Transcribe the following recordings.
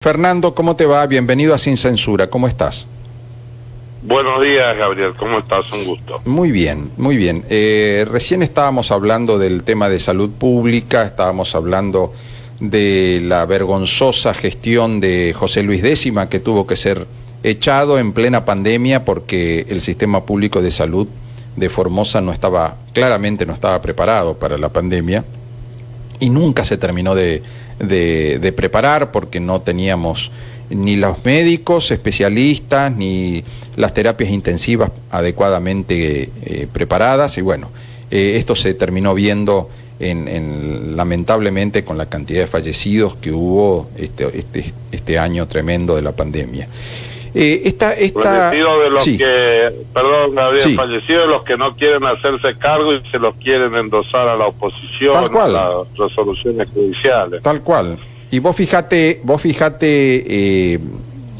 Fernando, ¿cómo te va? Bienvenido a Sin Censura. ¿Cómo estás? Buenos días, Gabriel. ¿Cómo estás? Un gusto. Muy bien, muy bien. Recién estábamos hablando del tema de salud pública, estábamos hablando de la vergonzosa gestión de José Luis Décima, que tuvo que ser echado en plena pandemia porque el sistema público de salud de Formosa claramente no estaba preparado para la pandemia y nunca se terminó de preparar porque no teníamos ni los médicos especialistas ni las terapias intensivas adecuadamente preparadas y bueno, esto se terminó viendo lamentablemente con la cantidad de fallecidos que hubo este año tremendo de la pandemia. Fallecidos de los sí. Perdón, Gabriel, Sí. Fallecidos de los que no quieren hacerse cargo y se los quieren endosar a la oposición, Tal cual. a las resoluciones judiciales. Tal cual. Y vos fíjate,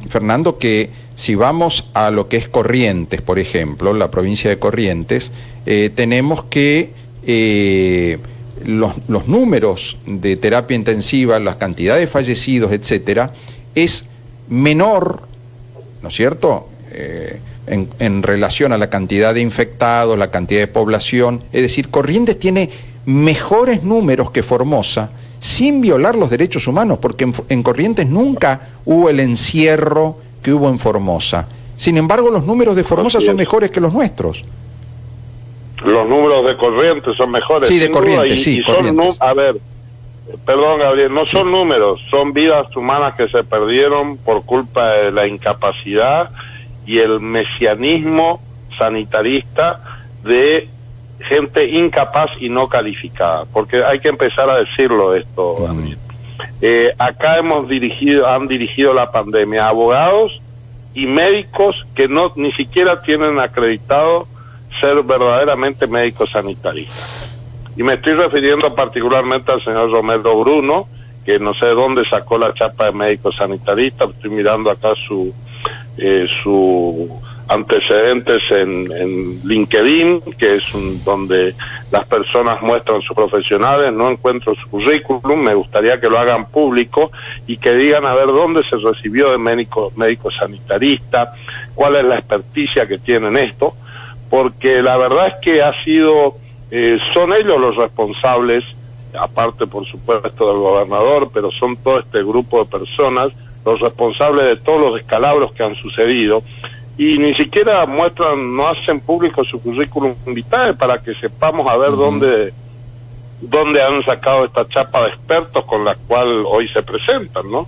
Fernando, que si vamos a lo que es Corrientes, por ejemplo, la provincia de Corrientes, tenemos que los números de terapia intensiva, las cantidades de fallecidos, etcétera, es menor, ¿no es cierto?, en relación a la cantidad de infectados, la cantidad de población. Es decir, Corrientes tiene mejores números que Formosa, sin violar los derechos humanos, porque en Corrientes nunca hubo el encierro que hubo en Formosa. Sin embargo, los números de Formosa son mejores que los nuestros. Los números de Corrientes son mejores. Sí, de Corrientes, sí, Corrientes. A ver, perdón, Gabriel, no son números, son vidas humanas que se perdieron por culpa de la incapacidad y el mesianismo sanitarista de gente incapaz y no calificada, porque hay que empezar a decirlo esto, Gabriel. Acá han dirigido la pandemia abogados y médicos que ni siquiera tienen acreditado ser verdaderamente médicos sanitaristas. Y me estoy refiriendo particularmente al señor Romero Bruno, que no sé de dónde sacó la chapa de médico sanitarista. Estoy mirando acá su antecedentes en LinkedIn, que es donde las personas muestran sus profesionales. No encuentro su currículum, me gustaría que lo hagan público y que digan a ver dónde se recibió de médico sanitarista, cuál es la experticia que tienen esto, porque la verdad es que son ellos los responsables, aparte por supuesto del gobernador, pero son todo este grupo de personas los responsables de todos los descalabros que han sucedido, y ni siquiera no hacen público su currículum vitae para que sepamos a ver dónde han sacado esta chapa de expertos con la cual hoy se presentan, ¿no?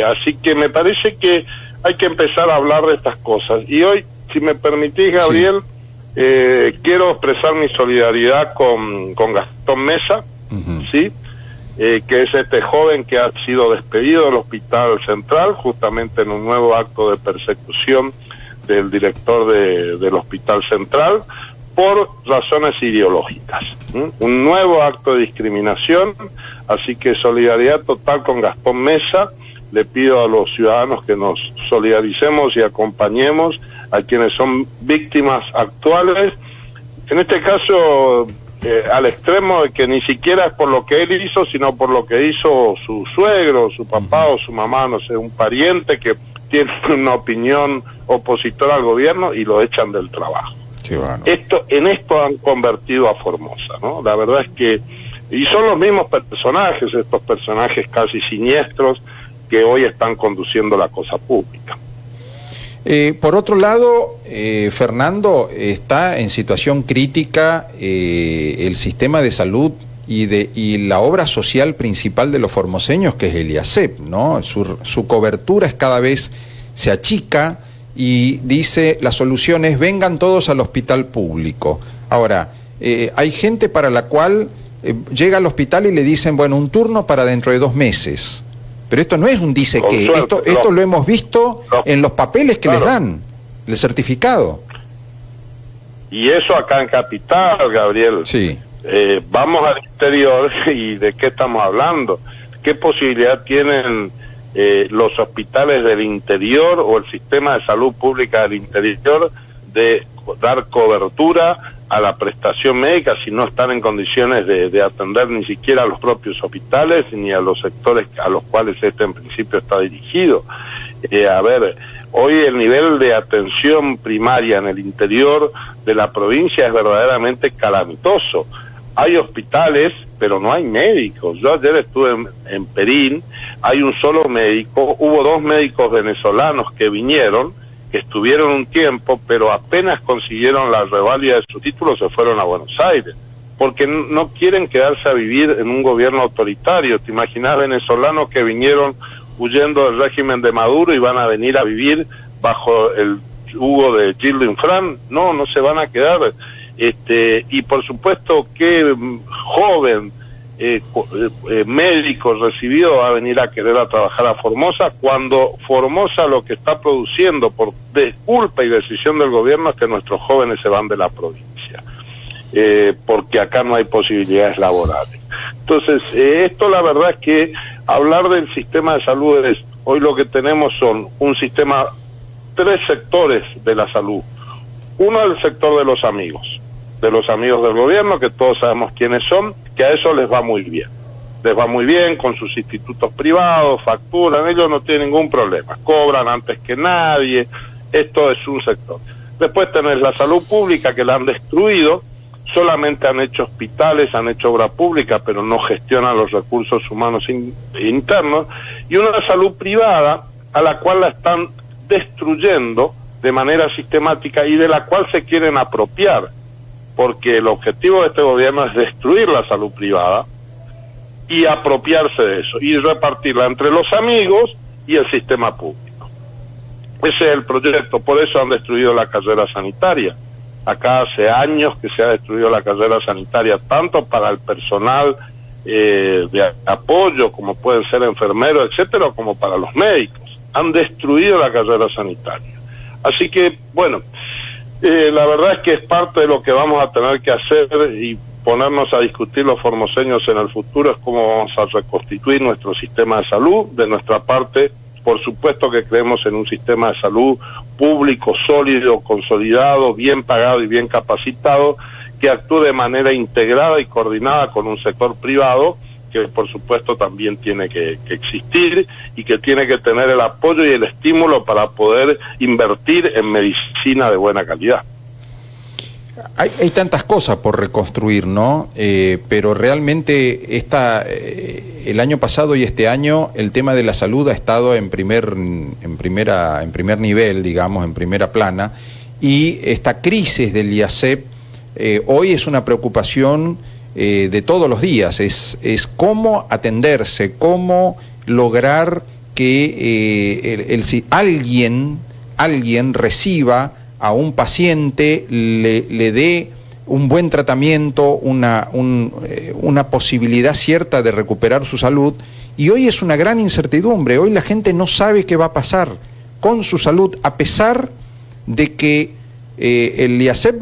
Así que me parece que hay que empezar a hablar de estas cosas. Y hoy, si me permitís, Gabriel, quiero expresar mi solidaridad con Gastón Mesa, ¿sí? Que es este joven que ha sido despedido del Hospital Central, justamente en un nuevo acto de persecución del director del Hospital Central, por razones ideológicas. Un nuevo acto de discriminación, así que solidaridad total con Gastón Mesa. Le pido a los ciudadanos que nos solidaricemos y acompañemos a quienes son víctimas actuales, en este caso al extremo de que ni siquiera es por lo que él hizo, sino por lo que hizo su suegro, su papá o su mamá, no sé, un pariente que tiene una opinión opositora al gobierno y lo echan del trabajo. Sí, bueno. En esto han convertido a Formosa, ¿no? La verdad es que, y son los mismos personajes, estos personajes casi siniestros que hoy están conduciendo la cosa pública. Por otro lado, Fernando, está en situación crítica el sistema de salud y la obra social principal de los formoseños, que es el IACEP, ¿no? Su cobertura cada vez se achica y dice, la solución es vengan todos al hospital público. Ahora, hay gente para la cual llega al hospital y le dicen, bueno, un turno para dentro de 2 meses. Pero esto no es un dice que, esto lo hemos visto en los papeles que les dan, el certificado. Y eso acá en Capital, Gabriel. Sí. Vamos al interior y ¿de qué estamos hablando? ¿Qué posibilidad tienen los hospitales del interior o el sistema de salud pública del interior de dar cobertura a la prestación médica si no están en condiciones de atender ni siquiera a los propios hospitales ni a los sectores a los cuales este en principio está dirigido. A ver, hoy el nivel de atención primaria en el interior de la provincia es verdaderamente calamitoso. Hay hospitales, pero no hay médicos. Yo ayer estuve en Perín, hay un solo médico, hubo 2 médicos venezolanos que vinieron, que estuvieron un tiempo, pero apenas consiguieron la reválida de su título se fueron a Buenos Aires, porque no quieren quedarse a vivir en un gobierno autoritario. ¿Te imaginas venezolanos que vinieron huyendo del régimen de Maduro y van a venir a vivir bajo el yugo de Gildo Infran? No se van a quedar. Y por supuesto que joven médico recibido va a venir a querer a trabajar a Formosa, cuando Formosa lo que está produciendo por culpa y decisión del gobierno es que nuestros jóvenes se van de la provincia, porque acá no hay posibilidades laborales. Entonces, esto la verdad es que hablar del sistema de salud es, hoy lo que tenemos son un sistema, 3 sectores de la salud. Uno es el sector de los amigos del gobierno, que todos sabemos quiénes son, que a eso les va muy bien. Les va muy bien con sus institutos privados, facturan, ellos no tienen ningún problema, cobran antes que nadie, esto es un sector. Después tenés la salud pública, que la han destruido, solamente han hecho hospitales, han hecho obra pública, pero no gestionan los recursos humanos internos, y una salud privada a la cual la están destruyendo de manera sistemática y de la cual se quieren apropiar, porque el objetivo de este gobierno es destruir la salud privada y apropiarse de eso, y repartirla entre los amigos y el sistema público. Ese es el proyecto, por eso han destruido la carrera sanitaria. Acá hace años que se ha destruido la carrera sanitaria, tanto para el personal de apoyo, como pueden ser enfermeros, etcétera, como para los médicos. Han destruido la carrera sanitaria. Así que, bueno, la verdad es que es parte de lo que vamos a tener que hacer y ponernos a discutir los formoseños en el futuro, es cómo vamos a reconstituir nuestro sistema de salud. De nuestra parte, por supuesto que creemos en un sistema de salud público, sólido, consolidado, bien pagado y bien capacitado, que actúe de manera integrada y coordinada con un sector privado, que por supuesto también tiene que existir y que tiene que tener el apoyo y el estímulo para poder invertir en medicina de buena calidad. Hay tantas cosas por reconstruir, ¿no? Pero realmente el año pasado y este año el tema de la salud ha estado en primer nivel, digamos, en primera plana, y esta crisis del IASEP hoy es una preocupación de todos los días, es cómo atenderse, cómo lograr que alguien reciba a un paciente, le dé un buen tratamiento, una posibilidad cierta de recuperar su salud, y hoy es una gran incertidumbre. Hoy la gente no sabe qué va a pasar con su salud, a pesar de que el IASEP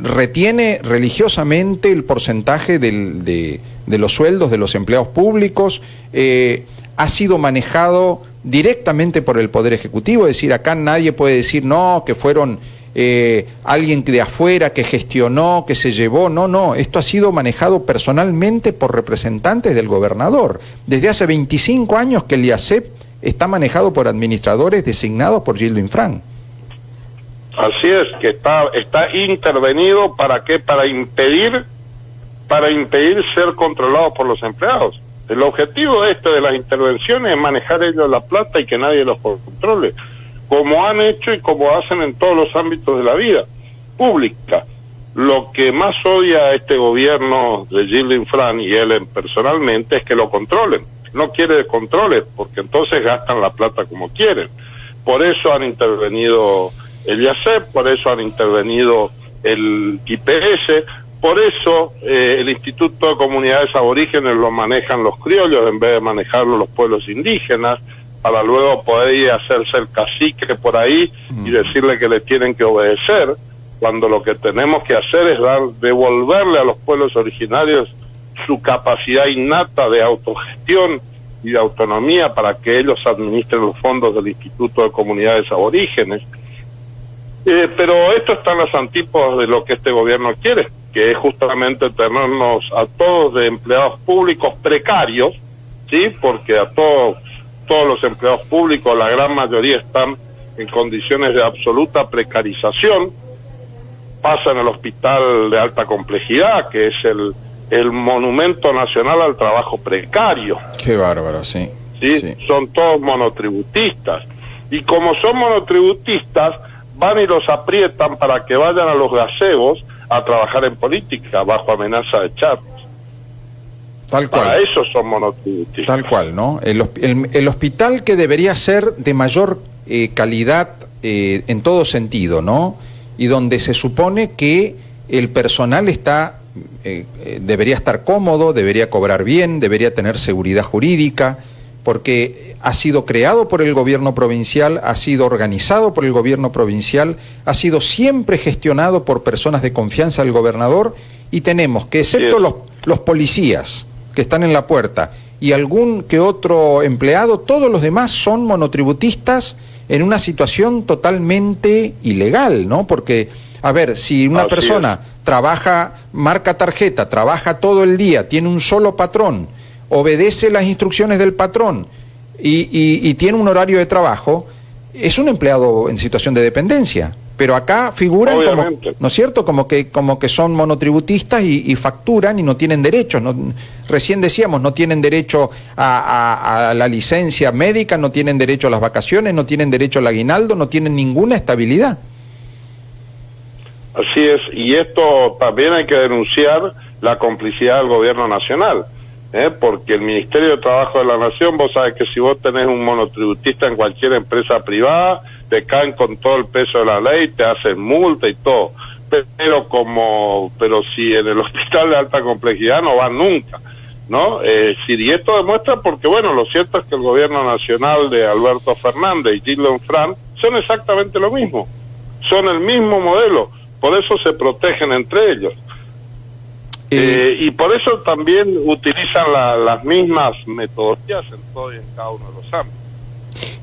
retiene religiosamente el porcentaje de los sueldos de los empleados públicos, ha sido manejado directamente por el Poder Ejecutivo, es decir, acá nadie puede decir no, que fueron alguien de afuera que gestionó, que se llevó, no, esto ha sido manejado personalmente por representantes del gobernador. Desde hace 25 años que el IASEP está manejado por administradores designados por Gildo Infran. Así es, que está intervenido, ¿para qué? Para impedir ser controlados por los empleados. El objetivo de las intervenciones es manejar ellos la plata y que nadie los controle, como han hecho y como hacen en todos los ámbitos de la vida pública. Lo que más odia a este gobierno de Gildo Infran y él personalmente es que lo controlen. No quiere controles, porque entonces gastan la plata como quieren. Por eso han intervenido el IASEP, por eso han intervenido el IPS, por eso el Instituto de Comunidades Aborígenes lo manejan los criollos en vez de manejarlo los pueblos indígenas, para luego poder ir a hacerse el cacique por ahí y decirle que le tienen que obedecer, cuando lo que tenemos que hacer es devolverle a los pueblos originarios su capacidad innata de autogestión y de autonomía para que ellos administren los fondos del Instituto de Comunidades Aborígenes. Pero esto está en las antípodas de lo que este gobierno quiere, que es justamente tenernos a todos de empleados públicos precarios, ¿sí? Porque a todos los empleados públicos, la gran mayoría están en condiciones de absoluta precarización. Pasa en el hospital de alta complejidad, que es el monumento nacional al trabajo precario. Qué bárbaro, sí. ¿Sí? Sí. Son todos monotributistas. Y como son monotributistas, van y los aprietan para que vayan a los gazebos a trabajar en política, bajo amenaza de echarlos. Tal cual. Para eso son monotributistas. Tal cual, ¿no? El hospital que debería ser de mayor calidad en todo sentido, ¿no? Y donde se supone que el personal debería estar cómodo, debería cobrar bien, debería tener seguridad jurídica, porque ha sido creado por el gobierno provincial, ha sido organizado por el gobierno provincial, ha sido siempre gestionado por personas de confianza del gobernador, y tenemos que, excepto los policías que están en la puerta y algún que otro empleado, todos los demás son monotributistas en una situación totalmente ilegal, ¿no? Porque, a ver, si una persona trabaja, marca tarjeta, trabaja todo el día, tiene un solo patrón, obedece las instrucciones del patrón y tiene un horario de trabajo, es un empleado en situación de dependencia. Pero acá figuran como, ¿no es cierto?, como que son monotributistas y facturan y no tienen derechos. Recién decíamos, no tienen derecho a la licencia médica, no tienen derecho a las vacaciones, no tienen derecho al aguinaldo, no tienen ninguna estabilidad. Así es, y esto también hay que denunciar la complicidad del gobierno nacional, porque el Ministerio de Trabajo de la Nación, vos sabés que si vos tenés un monotributista en cualquier empresa privada, te caen con todo el peso de la ley, te hacen multa y todo, pero si en el hospital de alta complejidad no van nunca, ¿no? Y esto demuestra porque, bueno, lo cierto es que el gobierno nacional de Alberto Fernández y Gildo Fran son exactamente lo mismo, son el mismo modelo, por eso se protegen entre ellos. Y por eso también utilizan las mismas metodologías en todo y en cada uno de los ámbitos.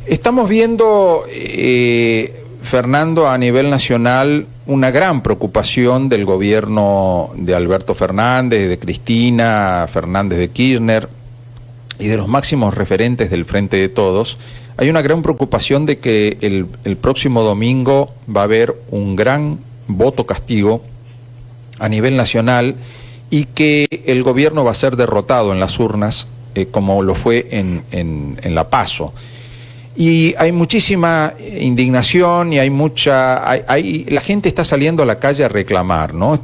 Estamos viendo, Fernando, a nivel nacional, una gran preocupación del gobierno de Alberto Fernández, de Cristina Fernández de Kirchner y de los máximos referentes del Frente de Todos. Hay una gran preocupación de que el próximo domingo va a haber un gran voto castigo a nivel nacional y que el gobierno va a ser derrotado en las urnas, como lo fue en la PASO. Y hay muchísima indignación y la gente está saliendo a la calle a reclamar, ¿no?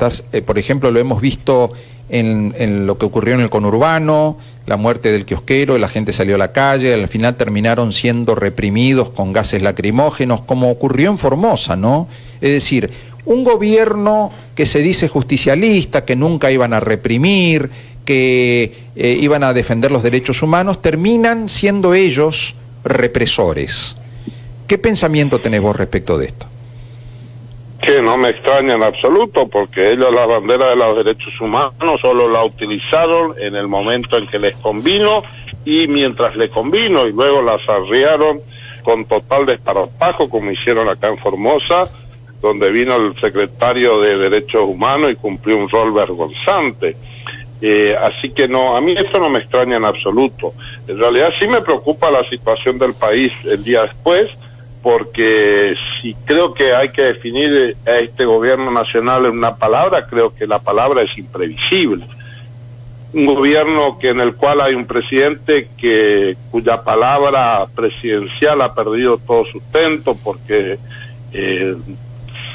Por ejemplo, lo hemos visto en lo que ocurrió en el conurbano, la muerte del kiosquero, la gente salió a la calle, al final terminaron siendo reprimidos con gases lacrimógenos, como ocurrió en Formosa, ¿no? Es decir, un gobierno que se dice justicialista, que nunca iban a reprimir, que iban a defender los derechos humanos, terminan siendo ellos represores. ¿Qué pensamiento tenés vos respecto de esto? Que no me extraña en absoluto, porque ellos la bandera de los derechos humanos solo la utilizaron en el momento en que les convino y mientras les convino, y luego las arriaron con total desparpajo, como hicieron acá en Formosa, donde vino el secretario de Derechos Humanos y cumplió un rol vergonzante. Así que no, a mí esto no me extraña en absoluto. En realidad sí me preocupa la situación del país el día después, porque si creo que hay que definir a este gobierno nacional en una palabra, creo que la palabra es imprevisible. Un gobierno en el cual hay un presidente cuya palabra presidencial ha perdido todo sustento porque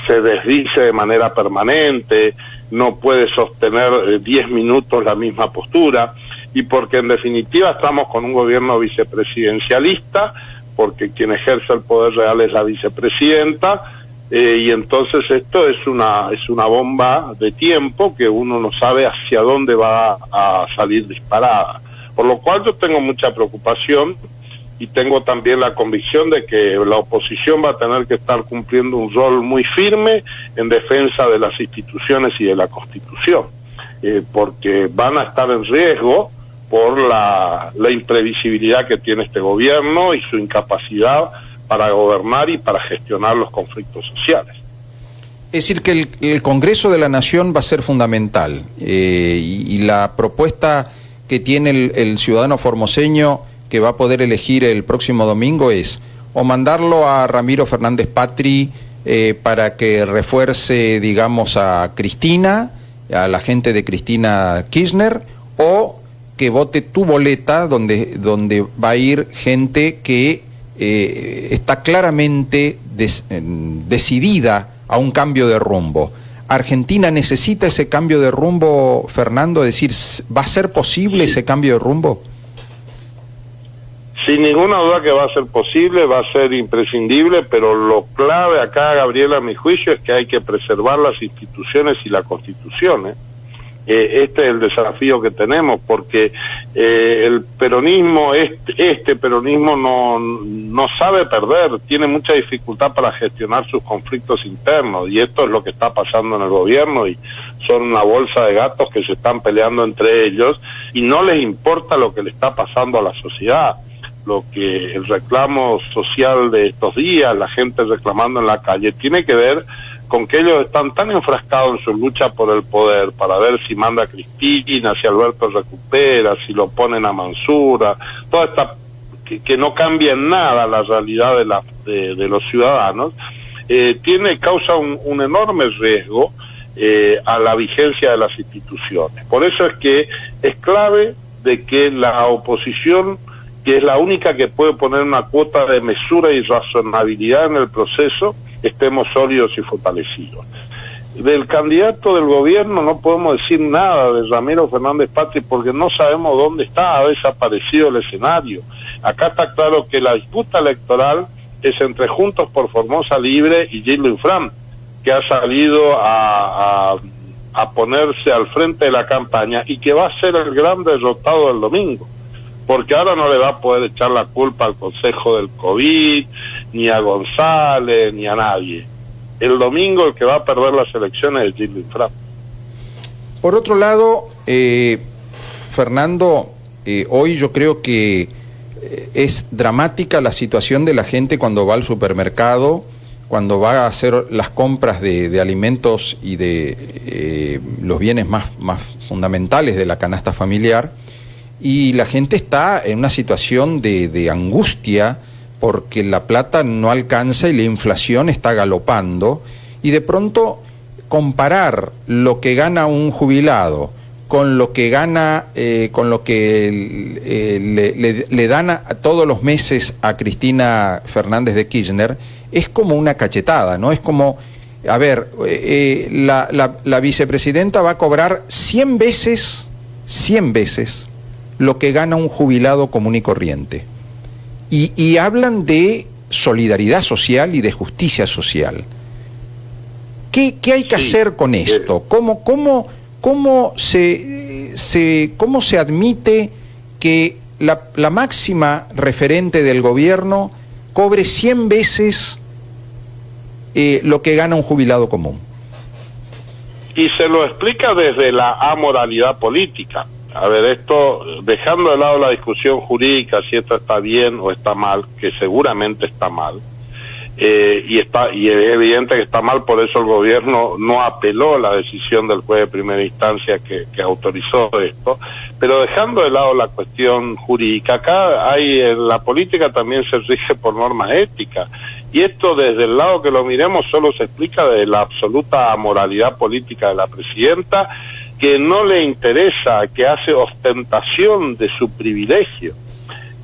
se desdice de manera permanente, no puede sostener 10 minutos la misma postura, y porque en definitiva estamos con un gobierno vicepresidencialista, porque quien ejerce el poder real es la vicepresidenta, y entonces esto es una bomba de tiempo que uno no sabe hacia dónde va a salir disparada. Por lo cual yo tengo mucha preocupación y tengo también la convicción de que la oposición va a tener que estar cumpliendo un rol muy firme en defensa de las instituciones y de la Constitución, porque van a estar en riesgo por la imprevisibilidad que tiene este gobierno y su incapacidad para gobernar y para gestionar los conflictos sociales. Es decir, que el Congreso de la Nación va a ser fundamental y la propuesta que tiene el ciudadano formoseño que va a poder elegir el próximo domingo es o mandarlo a Ramiro Fernández Patri para que refuerce, digamos, a Cristina, a la gente de Cristina Kirchner, o que vote tu boleta donde va a ir gente que está claramente decidida a un cambio de rumbo. ¿Argentina necesita ese cambio de rumbo, Fernando? Es decir, ¿va a ser posible ese cambio de rumbo? Sin ninguna duda que va a ser posible, va a ser imprescindible, pero lo clave acá, Gabriela, a mi juicio, es que hay que preservar las instituciones y la Constitución, ¿eh? Este es el desafío que tenemos, porque el peronismo, este peronismo no sabe perder, tiene mucha dificultad para gestionar sus conflictos internos, y esto es lo que está pasando en el gobierno, y son una bolsa de gatos que se están peleando entre ellos, y no les importa lo que le está pasando a la sociedad. Lo que el reclamo social de estos días, la gente reclamando en la calle, tiene que ver con que ellos están tan enfrascados en su lucha por el poder, para ver si manda a Cristina, si Alberto recupera, si lo ponen a Mansura, toda esta que no cambia en nada la realidad de los ciudadanos, causa un enorme riesgo a la vigencia de las instituciones. Por eso es que es clave de que la oposición, que es la única que puede poner una cuota de mesura y razonabilidad en el proceso, estemos sólidos y fortalecidos. Del candidato del gobierno no podemos decir nada de Ramiro Fernández Patri porque no sabemos dónde está, ha desaparecido el escenario. Acá está claro que la disputa electoral es entre Juntos por Formosa Libre y Gildo Infran, que ha salido a ponerse al frente de la campaña y que va a ser el gran derrotado del domingo, porque ahora no le va a poder echar la culpa al Consejo del COVID, ni a González, ni a nadie. El domingo el que va a perder las elecciones es Gildo Infran. Por otro lado, Fernando, hoy yo creo que es dramática la situación de la gente cuando va al supermercado, cuando va a hacer las compras de alimentos y de los bienes más fundamentales de la canasta familiar, y la gente está en una situación de angustia porque la plata no alcanza y la inflación está galopando, y de pronto comparar lo que gana un jubilado con lo que gana, con lo que le dan todos los meses a Cristina Fernández de Kirchner, es como una cachetada, ¿no? Es como, a ver, la vicepresidenta va a cobrar 100 veces lo que gana un jubilado común y corriente. Y hablan de solidaridad social y de justicia social. ¿Qué hay que hacer con esto? ¿Cómo se admite que la máxima referente del gobierno cobre 100 veces lo que gana un jubilado común? Y se lo explica desde la amoralidad política. A ver, esto, dejando de lado la discusión jurídica, si esto está bien o está mal, que seguramente está mal, y es evidente que está mal, por eso el gobierno no apeló la decisión del juez de primera instancia que autorizó esto, pero dejando de lado la cuestión jurídica, acá la política también se rige por normas éticas, y esto desde el lado que lo miremos solo se explica de la absoluta amoralidad política de la presidenta, que no le interesa, que hace ostentación de su privilegio.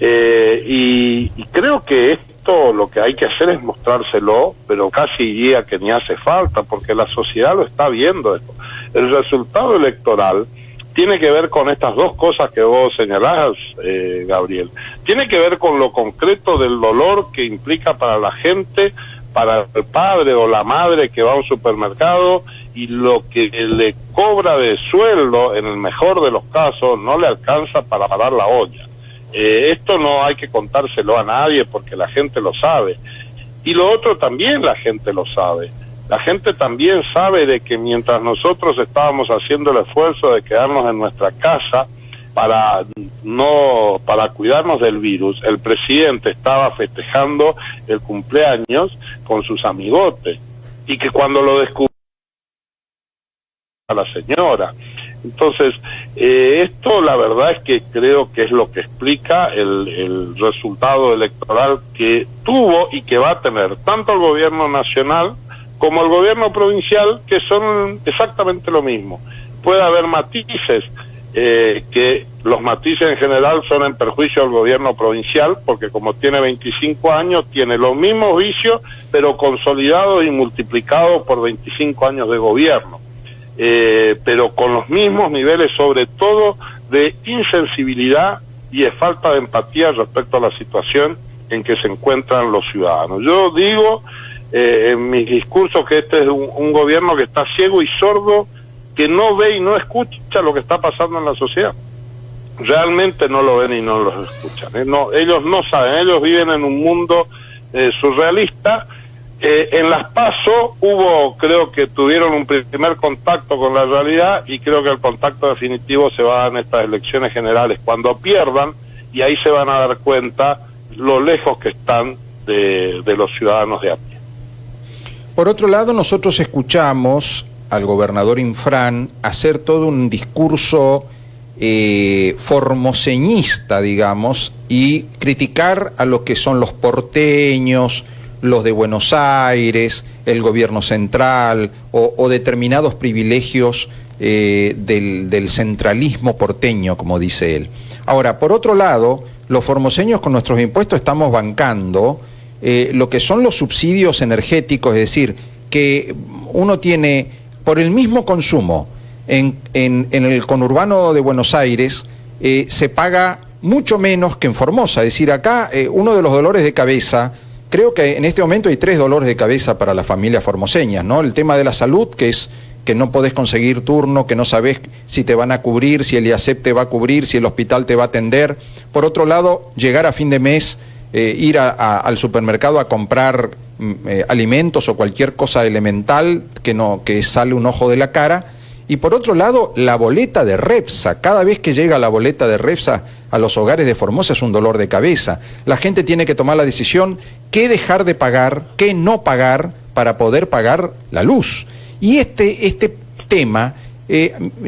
Y creo que esto lo que hay que hacer es mostrárselo, pero casi diría que ni hace falta, porque la sociedad lo está viendo esto. El resultado electoral tiene que ver con estas dos cosas que vos señalás, Gabriel. Tiene que ver con lo concreto del dolor que implica para la gente, para el padre o la madre que va a un supermercado y lo que le cobra de sueldo, en el mejor de los casos, no le alcanza para pagar la olla. Esto no hay que contárselo a nadie porque la gente lo sabe. Y lo otro también la gente lo sabe. La gente también sabe de que mientras nosotros estábamos haciendo el esfuerzo de quedarnos en nuestra casa para cuidarnos del virus, el presidente estaba festejando el cumpleaños con sus amigotes, y que cuando lo descubrió la señora. Entonces, esto la verdad es que creo que es lo que explica el resultado electoral que tuvo y que va a tener tanto el gobierno nacional como el gobierno provincial, que son exactamente lo mismo. Puede haber matices, que los matices en general son en perjuicio del gobierno provincial, porque como tiene 25 años, tiene los mismos vicios, pero consolidados y multiplicados por 25 años de gobierno. Pero con los mismos niveles, sobre todo, de insensibilidad y de falta de empatía respecto a la situación en que se encuentran los ciudadanos. Yo digo en mis discursos que este es un gobierno que está ciego y sordo, que no ve y no escucha lo que está pasando en la sociedad. Realmente no lo ven y no los escuchan. No, ellos no saben, ellos viven en un mundo surrealista. En las PASO creo que tuvieron un primer contacto con la realidad, y creo que el contacto definitivo se va a dar en estas elecciones generales, cuando pierdan, y ahí se van a dar cuenta lo lejos que están de los ciudadanos de a pie. Por otro lado, nosotros escuchamos al gobernador Infran hacer todo un discurso formoseñista, digamos, y criticar a lo que son los porteños, los de Buenos Aires, el gobierno central o determinados privilegios del centralismo porteño, como dice él. Ahora, por otro lado, los formoseños con nuestros impuestos estamos bancando lo que son los subsidios energéticos, es decir, que uno tiene por el mismo consumo en el conurbano de Buenos Aires, se paga mucho menos que en Formosa. Es decir, acá uno de los dolores de cabeza, creo que en este momento hay 3 dolores de cabeza para las familias formoseñas, ¿no? El tema de la salud, que es que no podés conseguir turno, que no sabés si te van a cubrir, si el IASEP te va a cubrir, si el hospital te va a atender. Por otro lado, llegar a fin de mes, ir al supermercado a comprar alimentos o cualquier cosa elemental que sale un ojo de la cara. Y por otro lado, la boleta de Repsa. Cada vez que llega la boleta de Repsa a los hogares de Formosa es un dolor de cabeza. La gente tiene que tomar la decisión qué dejar de pagar, qué no pagar para poder pagar la luz. Y este tema,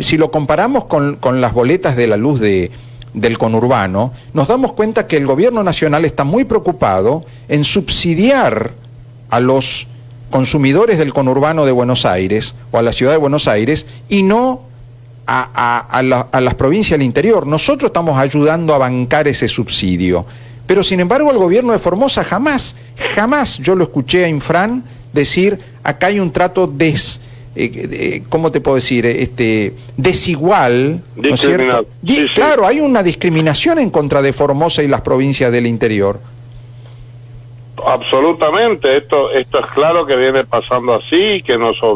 si lo comparamos con las boletas de la luz del conurbano, nos damos cuenta que el gobierno nacional está muy preocupado en subsidiar a los consumidores del conurbano de Buenos Aires o a la ciudad de Buenos Aires y no a las provincias del interior. Nosotros estamos ayudando a bancar ese subsidio, pero sin embargo el gobierno de Formosa jamás yo lo escuché a Infran decir acá hay un trato ¿cómo te puedo decir? Desigual, ¿no es cierto? Sí. Claro, hay una discriminación en contra de Formosa y las provincias del interior. Absolutamente, esto es claro que viene pasando así y que nos va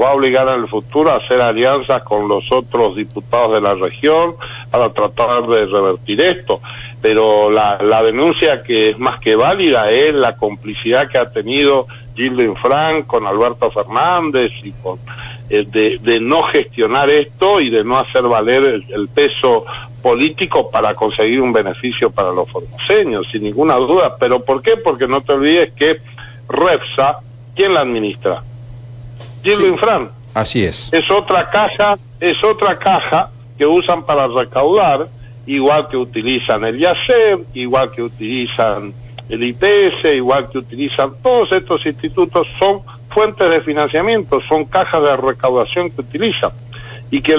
a obligar en el futuro a hacer alianzas con los otros diputados de la región para tratar de revertir esto. Pero la denuncia que es más que válida es la complicidad que ha tenido Gildo Infran con Alberto Fernández y con de no gestionar esto y de no hacer valer el peso político para conseguir un beneficio para los formoseños, sin ninguna duda. ¿Pero por qué? Porque no te olvides que Repsa, ¿quién la administra? Gildo Infran. Así es. Es otra caja que usan para recaudar, igual que utilizan el IASEP, igual que utilizan el IPS, igual que utilizan todos estos institutos, son fuentes de financiamiento, son cajas de recaudación que utilizan. Y que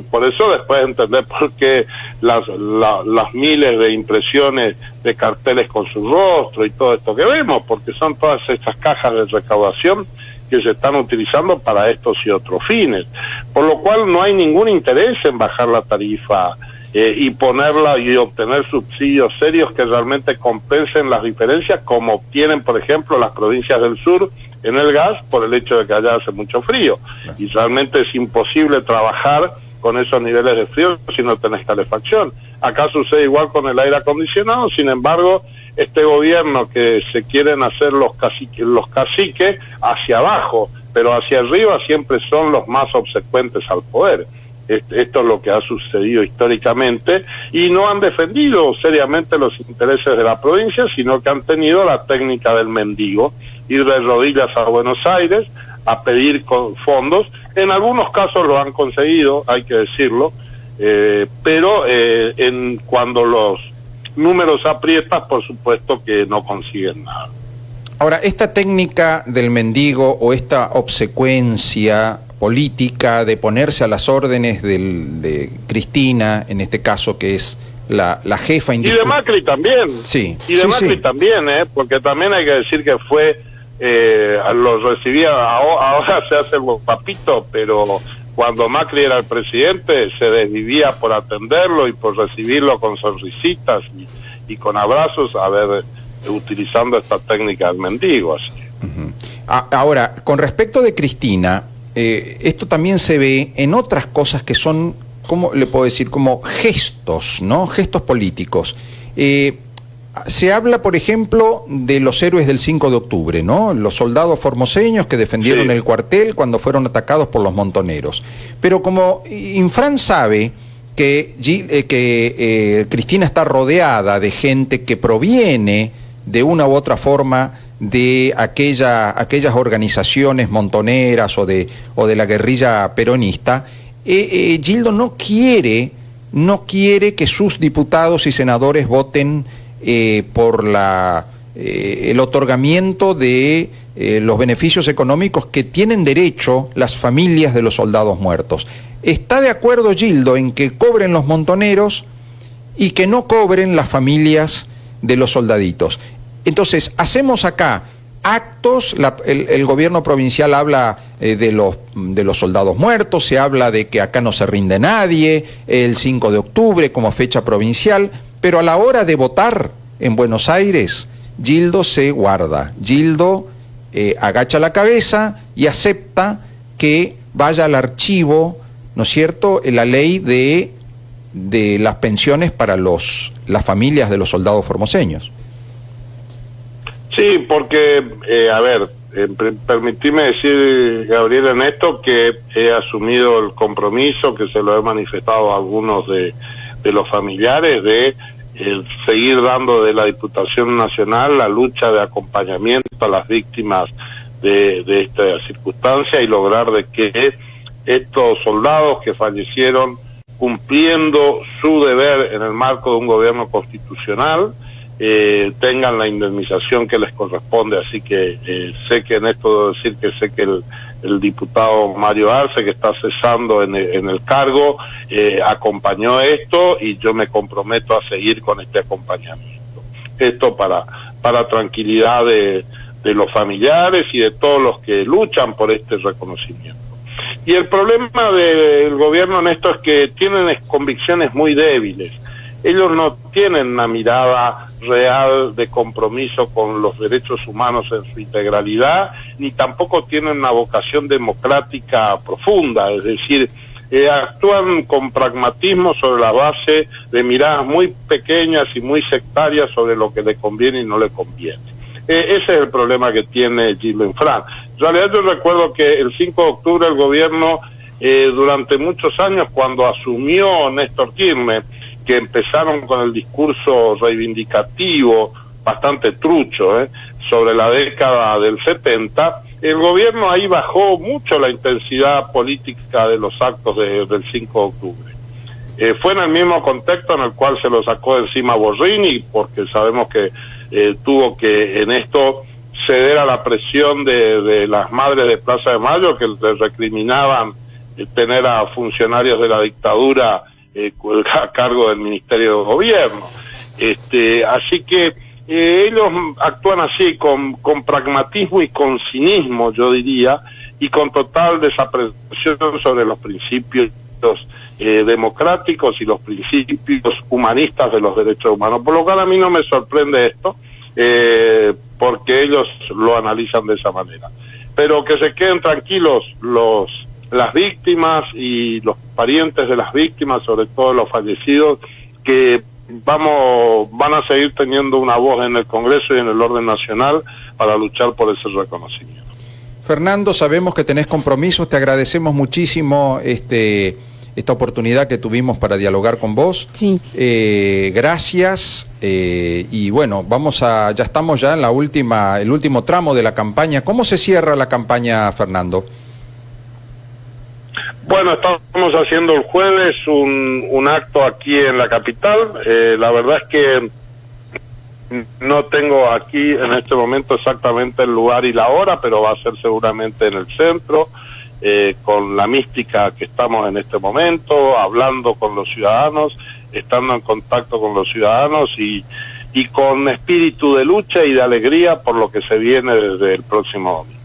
por eso después entender por qué las miles de impresiones de carteles con su rostro y todo esto que vemos, porque son todas estas cajas de recaudación que se están utilizando para estos y otros fines. Por lo cual no hay ningún interés en bajar la tarifa y ponerla y obtener subsidios serios que realmente compensen las diferencias, como obtienen, por ejemplo, las provincias del sur en el gas, por el hecho de que allá hace mucho frío. Y realmente es imposible trabajar con esos niveles de frío si no tenés calefacción. Acá sucede igual con el aire acondicionado. Sin embargo, este gobierno que se quieren hacer los caciques hacia abajo, pero hacia arriba siempre son los más obsecuentes al poder. Esto es lo que ha sucedido históricamente, y no han defendido seriamente los intereses de la provincia, sino que han tenido la técnica del mendigo, ir de rodillas a Buenos Aires a pedir fondos. En algunos casos lo han conseguido, hay que decirlo, pero cuando los números aprietas, por supuesto que no consiguen nada. Ahora, esta técnica del mendigo o esta obsecuencia política de ponerse a las órdenes de Cristina, en este caso que es la jefa y de Macri también, sí, y de Macri también, porque también hay que decir que fue, lo recibía, ahora se hace el papito, pero cuando Macri era el presidente se desvivía por atenderlo y por recibirlo con sonrisitas y con abrazos, utilizando esta técnica del mendigo. Así. Ahora, con respecto de Cristina, esto también se ve en otras cosas que son, ¿cómo le puedo decir? Como gestos, ¿no? Gestos políticos. Se habla, por ejemplo, de los héroes del 5 de octubre, ¿no? Los soldados formoseños que defendieron el cuartel cuando fueron atacados por los montoneros. Pero como Infran sabe que Cristina está rodeada de gente que proviene de una u otra forma de aquellas organizaciones montoneras o de la guerrilla peronista, Gildo no quiere que sus diputados y senadores voten por el otorgamiento de los beneficios económicos que tienen derecho las familias de los soldados muertos. ¿Está de acuerdo Gildo en que cobren los montoneros y que no cobren las familias de los soldaditos? Entonces, hacemos acá actos, el gobierno provincial habla de los soldados muertos, se habla de que acá no se rinde nadie, el 5 de octubre como fecha provincial, pero a la hora de votar en Buenos Aires, Gildo se guarda, Gildo agacha la cabeza y acepta que vaya al archivo, ¿no es cierto?, la ley de las pensiones para las familias de los soldados formoseños. Sí, porque, permitime decir, Gabriel, en esto que he asumido el compromiso, que se lo he manifestado a algunos de los familiares, de seguir dando de la Diputación Nacional la lucha de acompañamiento a las víctimas de esta circunstancia y lograr de que estos soldados que fallecieron cumpliendo su deber en el marco de un gobierno constitucional, tengan la indemnización que les corresponde. Así que sé que en esto debo decir que sé que el diputado Mario Arce, que está cesando en el cargo, acompañó esto y yo me comprometo a seguir con este acompañamiento. Esto para tranquilidad de los familiares y de todos los que luchan por este reconocimiento. Y el problema del gobierno en esto es que tienen convicciones muy débiles. Ellos no tienen una mirada real de compromiso con los derechos humanos en su integralidad, ni tampoco tienen una vocación democrática profunda, es decir, actúan con pragmatismo sobre la base de miradas muy pequeñas y muy sectarias sobre lo que le conviene y no le conviene. Ese es el problema que tiene Gildo Infran. En realidad yo recuerdo que el 5 de octubre el gobierno, durante muchos años, cuando asumió Néstor Kirchner, que empezaron con el discurso reivindicativo, bastante trucho, sobre la década del 70, el gobierno ahí bajó mucho la intensidad política de los actos del 5 de octubre. Fue en el mismo contexto en el cual se lo sacó de encima Borrini, porque sabemos que tuvo que en esto ceder a la presión de las madres de Plaza de Mayo, que le recriminaban tener a funcionarios de la dictadura a cargo del Ministerio de Gobierno. Así que ellos actúan así, con pragmatismo y con cinismo, yo diría, y con total desaprensión sobre los principios democráticos y los principios humanistas de los derechos humanos. Por lo cual a mí no me sorprende esto, porque ellos lo analizan de esa manera. Pero que se queden tranquilos las víctimas y los parientes de las víctimas, sobre todo los fallecidos, que van a seguir teniendo una voz en el Congreso y en el orden nacional para luchar por ese reconocimiento. Fernando, sabemos que tenés compromisos, te agradecemos muchísimo esta oportunidad que tuvimos para dialogar con vos. Sí. Gracias. Y bueno, ya estamos ya en el último tramo de la campaña. ¿Cómo se cierra la campaña, Fernando? Bueno, estamos haciendo el jueves un acto aquí en la capital. La verdad es que no tengo aquí en este momento exactamente el lugar y la hora, pero va a ser seguramente en el centro, con la mística que estamos en este momento, hablando con los ciudadanos, estando en contacto con los ciudadanos y con espíritu de lucha y de alegría por lo que se viene desde el próximo domingo.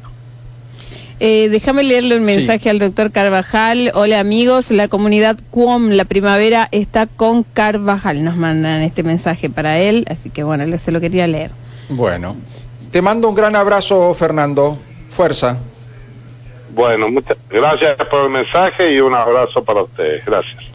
Déjame leerle un mensaje al doctor Carvajal. Hola amigos, la comunidad QOM, la primavera está con Carvajal. Nos mandan este mensaje para él, así que bueno, se lo quería leer. Bueno, te mando un gran abrazo, Fernando. Fuerza. Bueno, muchas gracias por el mensaje y un abrazo para ustedes. Gracias.